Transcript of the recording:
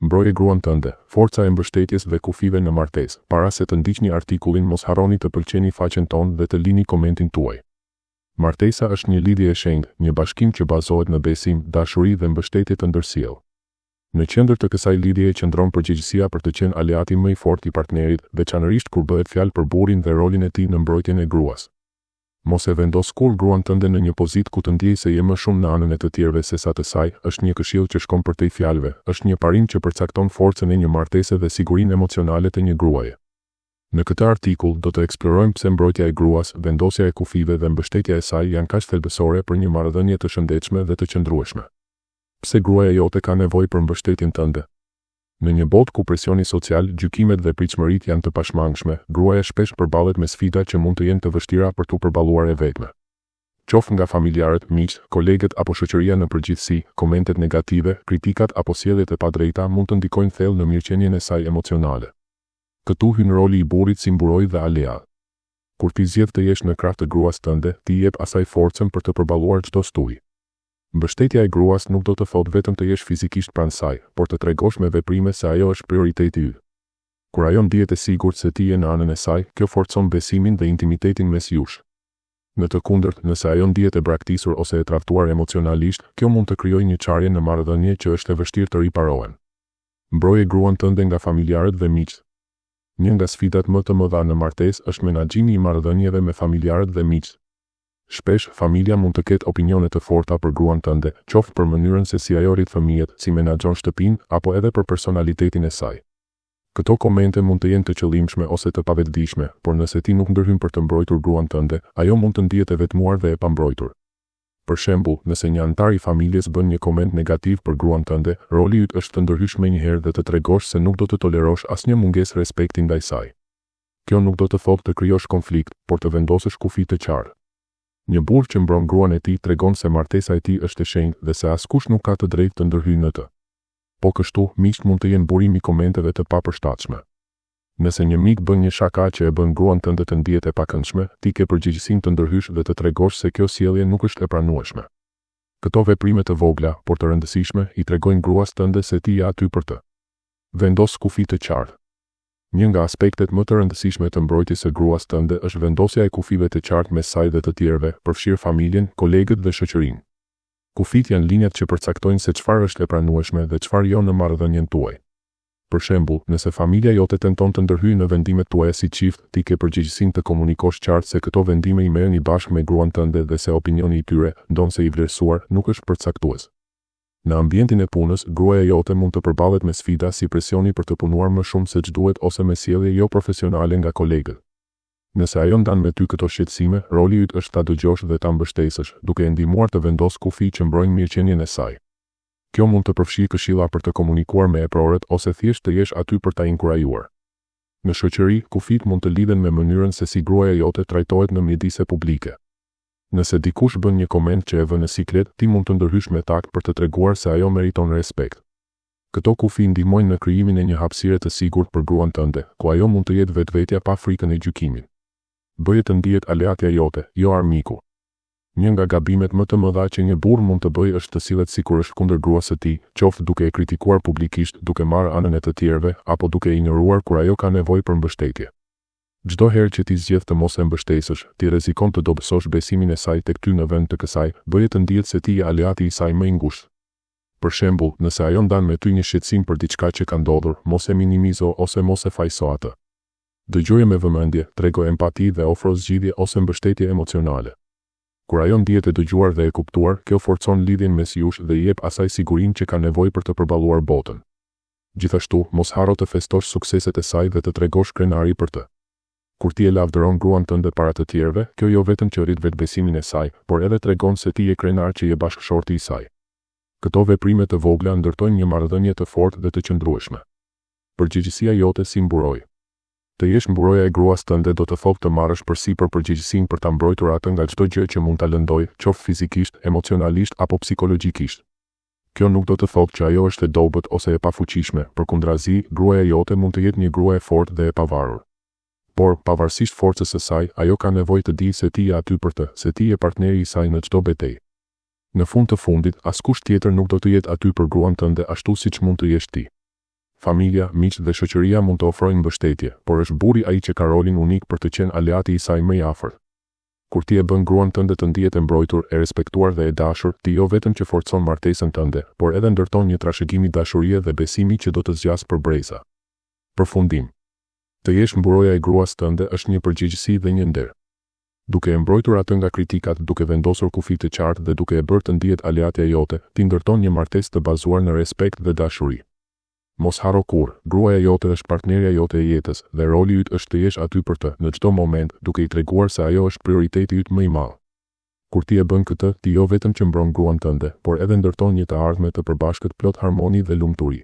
Mbroje gruan tënde, forca e mbështetjes dhe kufive në martesë. Para se të ndiqni artikullin, mos harroni të pëlqeni faqen tonë dhe të lini komentin tuaj. Martesa është një lidhje e shenjtë, një bashkim që bazohet në besim, dashuri dhe mbështetje të ndërsjellë. Në qendër të kësaj lidhjeje qëndron përgjegjësia për të qenë aleati më i fortë i partnerit, veçanërisht kur bëhet fjalë për burrin dhe rolin e tij në mbrojtjen e gruas. Mos e vendos kur gruan tënde në një pozitë ku të ndjej se je më shumë në anën e të tjerëve se sa të saj, është një këshill që shkon përtej fjalëve, është një parim që përcakton forcën e një martese dhe sigurinë emocionale të një gruaje. Në këtë artikull do të eksplorojmë pse mbrojtja e gruas, vendosja e kufive dhe mbështetja e saj janë kaq thelbësore për një marrëdhënie të shëndetshme dhe të qëndrueshme. Pse gruaja jote ka nevojë për mbështetjen tënde? Në një botë ku presioni social, gjykimet dhe pritshmëritë janë të pashmangshme, gruaja shpesh përballet me sfida që mund të jenë të vështira për t'u përballuar e vetme. Qoftë nga familjarët, miqt, kolegët apo shoqëria në përgjithësi, komentet negative, kritikat apo sjelljet e padrejta mund të ndikojnë thellë në mirëqenien e saj emocionale. Këtu hyn roli i burrit si mburoj dhe aleat. Kur ti zgjedh të jesh në krah të gruas tënde, ti jep asaj forcën për të përballuar çdo stuj. Mbështetja e gruas nuk do të thotë vetëm të jesh fizikisht pranë saj, por të tregosh me veprime se ajo është prioriteti yt. Kur ajo ndihet e sigurt se ti je në anën e saj, kjo forcon besimin dhe intimitetin mes jush. Në të kundërt, nëse ajo ndihet e braktisur ose e tradhtuar emocionalisht, kjo mund të krijojë një çarje në marrëdhënie që është e vështirë të riparohen. Mbroje gruan tënde nga familjarët dhe miqt. Një nga sfidat më të mëdha në martesë është menaxhimi i marrëdhënieve me familjarët dhe miqt. Shpesh, familja mund të ketë opinione të forta për gruan tënde, qoftë për mënyrën se si ajo rrit fëmijët, si menaxhon shtëpinë, apo edhe për personalitetin e saj. Këto komente mund të jenë të qëllimshme ose të pavetëdijshme, por nëse ti nuk ndërhyn për të mbrojtur gruan tënde, ajo mund të ndihet e vetmuar dhe e pambrojtur. Për shembull, nëse një antar i familjes bën një koment negativ për gruan tënde, roli yt është të ndërhysh menjëherë dhe të tregosh se nuk do të tolerosh asnjë mungesë respekti ndaj saj. Kjo nuk do të thotë të krijosh konflikt, por të vendosësh kufi të qartë. Një burr që mbron gruan e tij tregon se martesa e tij është e shenjtë dhe se askush nuk ka të drejtë të ndërhyjë në të. Po kështu, miqt mund të jenë burim i komenteve të papërshtatshme. Nëse një mik bën një shaka që e bën gruan tënde të ndihet e pakëndshme, ti ke përgjegjësinë të ndërhysh dhe të tregosh se kjo sjellje nuk është e pranueshme. Këto veprime të vogla, por të rëndësishme, i tregojnë gruas tënde se ti je aty për të. Vendos kufi të qartë. Një nga aspektet më të rëndësishme të mbrojtjes së gruas tënde është vendosja e kufive të qartë mes saj dhe të tjerëve, përfshirë familjen, kolegët dhe shoqërinë. Kufit janë linjat që përcaktojnë se çfarë është e pranueshme dhe çfarë jo në marrëdhënien tuaj. Për shembull, nëse familja jote tenton të ndërhyjë në vendimet tuaja si çift, ti ke përgjegjësinë të komunikosh qartë se këto vendime i merrni bashkë me gruan tënde dhe se opinioni i tyre, ndonse i vlerësuar, nuk është përcaktues. Në ambientin e punës, gruaja jote mund të përballet me sfida si presioni për të punuar më shumë se ç'duhet ose me sjellje jo profesionale nga kolegët. Nëse ajo ndan me ty këto shqetësime, roli yt është ta dëgjosh dhe ta mbështesësh, duke e ndihmuar të vendos kufi që mbrojnë mirëqenien e saj. Kjo mund të përfshijë këshilla për të komunikuar me eprorët ose thjesht të jesh aty për ta inkurajuar. Në shoqëri, kufit mund të lidhen me mënyrën se si gruaja jote trajtohet në mjedise publike. Nëse dikush bën një koment që e vën në siklet, ti mund të ndërhysh me takt për të treguar se ajo meriton respekt. Këto kufi ndihmojnë në krijimin e një hapësire të sigurt për gruan tënde, ku ajo mund të jetë vetvetja pa frikën e gjykimit. Bëje të ndihet aleatja jote, jo armiku. Një nga gabimet më të mëdha që një burr mund të bëjë është të sillet sikur është kundër gruas së tij, qoftë duke e kritikuar publikisht, duke marrë anën e të tjerëve, apo duke e ignoruar kur ajo ka nevojë për mbështetje. Çdo herë që ti zgjedh të mos e mbështesësh, ti rrezikon të dobësosh besimin e saj tek ty në vend të kësaj, bëje të ndihet se ti je aleati i saj më i ngushtë. Për shembull, nëse ajo ndan me ty një shqetësim për diçka që ka ndodhur, mos e minimizo ose mos e fajso atë. Dëgjoje me vëmendje, trego empati dhe ofro zgjidhje ose mbështetje emocionale. Kur ajo ndihet e dëgjuar dhe e kuptuar, kjo forcon lidhjen mes jush dhe i jep asaj sigurinë që ka nevojë për të përballuar botën. Gjithashtu, mos harro të festosh sukseset e saj dhe të tregosh krenari për të. Kur ti e lavdëron gruan tënde para të tjerëve, kjo jo vetëm që rrit vetbesimin e saj, por edhe tregon se ti je krenar që je bashkëshorti i saj. Këto veprime të vogla ndërtojnë një marrëdhënie të fortë dhe të qëndrueshme. Përgjegjësia jote si mburoj. Të jesh mburoja e gruas tënde do të thotë të marrësh përsipër përgjegjësinë për ta mbrojtur atë nga çdo gjë që mund ta lëndojë, qoftë fizikisht, emocionalisht apo psikologjikisht. Kjo nuk do të thotë që ajo është e dobët ose e pafuqishme, përkundrazi, gruaja jote mund të jetë një grua e fortë dhe e pavarur. Por, pavarësisht forcës së saj, ajo ka nevojë të dijë se ti je aty për të, se ti je partneri i saj në çdo betejë. Në fund të fundit, askush tjetër nuk do të jetë aty për gruan tënde ashtu siç mund të jesh ti. Familja, miq dhe shoqëria mund të ofrojnë mbështetje, por është burri ai që ka rolin unik për të qenë aleati i saj më i afërt. Kur ti e bën gruan tënde të ndihet e mbrojtur, e respektuar dhe e dashur, ti jo vetëm që forcon martesën tënde, por edhe ndërton një trashëgimi dashurie dhe besimi që do të zgjas për breza. Përfundim. Të jesh mburoja e gruas tënde është një përgjegjësi dhe një nder. Duke e mbrojtur atë nga kritikat, duke vendosur kufi të qartë dhe duke e bërë të ndihet aleatja jote, ti ndërton një martesë të bazuar në respekt dhe dashuri. Mos haro kur, gruaja jote është partnerja jote e jetës dhe roli yt është të jesh aty për të në çdo moment, duke i treguar se ajo është prioriteti yt më i madh. Kur ti e bën këtë, ti jo vetëm që mbron gruan tënde, por edhe ndërton një të ardhme të përbashkët plot harmoni dhe lumturi.